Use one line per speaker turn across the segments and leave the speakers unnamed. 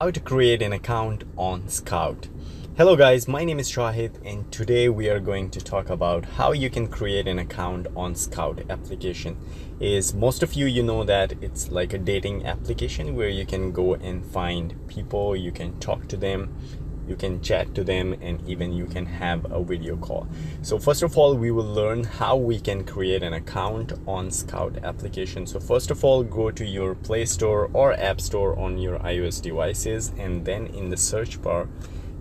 How to create an account on Skout. Hello guys, my name is Shahid and today we are going to talk about how you can create an account on Skout application. Most of you know that it's like a dating application where you can go and find people, you can talk to them, you can chat to them, and even you can have a video call. So first of all, we will learn how we can create an account on Skout application. So first of all, go to your Play Store or App Store on your iOS devices, and then in the search bar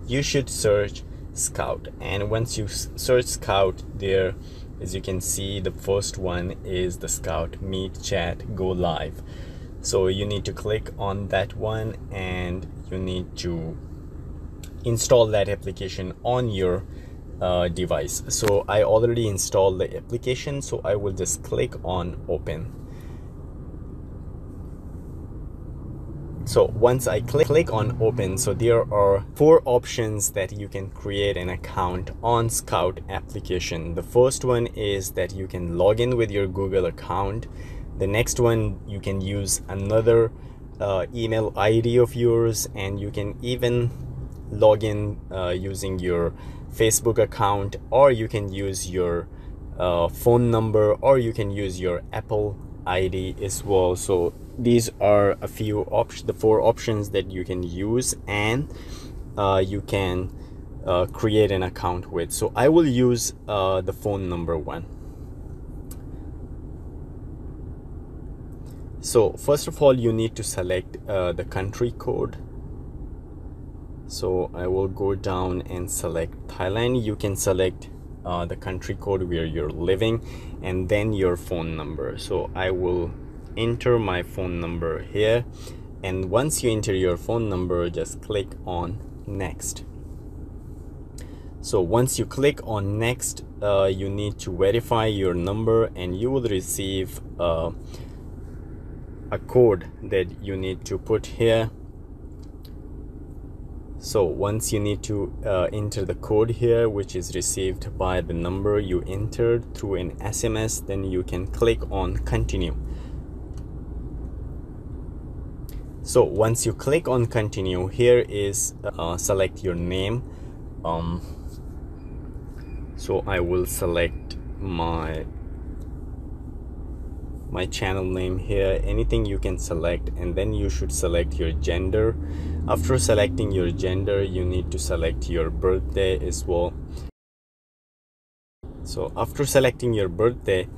you should search Skout. And once you search Skout, there, as you can see, the first one is the Skout Meet, Chat, Go Live. So you need to click on that one and you need to install that application on your device. So I already installed the application, so I will just click on open. So once I click on open, so there are 4 options that you can create an account on Skout application. The first one is that you can log in with your Google account. The next one, you can use another email ID of yours, and you can even log in using your Facebook account, or you can use your phone number, or you can use your Apple ID as well. So these are a few the 4 options that you can use and you can create an account with. So I will use the phone number one. So first of all, you need to select the country code. So I will go down and select Thailand. You can select the country code where you're living and then your phone number. So I will enter my phone number here, and once you enter your phone number, just click on next. So once you click on next, you need to verify your number, and you will receive a code that you need to put here. So once you need to enter the code here, which is received by the number you entered through an SMS, then you can click on continue. So once you click on continue, here is select your name. So I will select my channel name here. Anything you can select, and then you should select your gender. After selecting your gender, you need to select your birthday as well. So after selecting your birthday,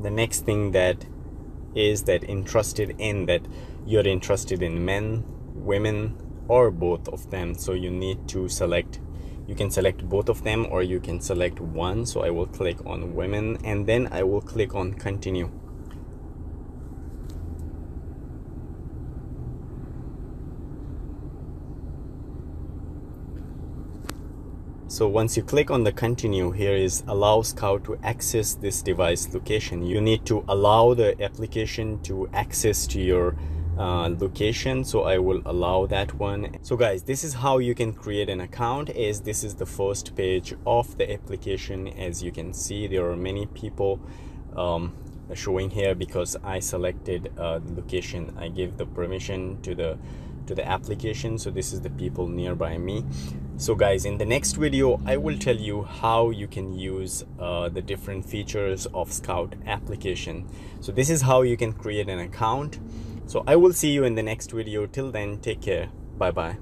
the next thing that is that you're interested in men, women, or both of them. So you need to select, you can select both of them or you can select one. So I will click on women, and then I will click on continue. So once you click on the continue, here is allow Skout to access this device location. You need to allow the application to access to your location. So I will allow that one. So guys, this is how you can create an account. This is the first page of the application. As you can see, there are many people showing here because I selected the location. I gave the permission to the application, so this is the people nearby me. So guys, in the next video I will tell you how you can use the different features of Skout application. So this is how you can create an account. So I will see you in the next video. Till then, take care. Bye bye.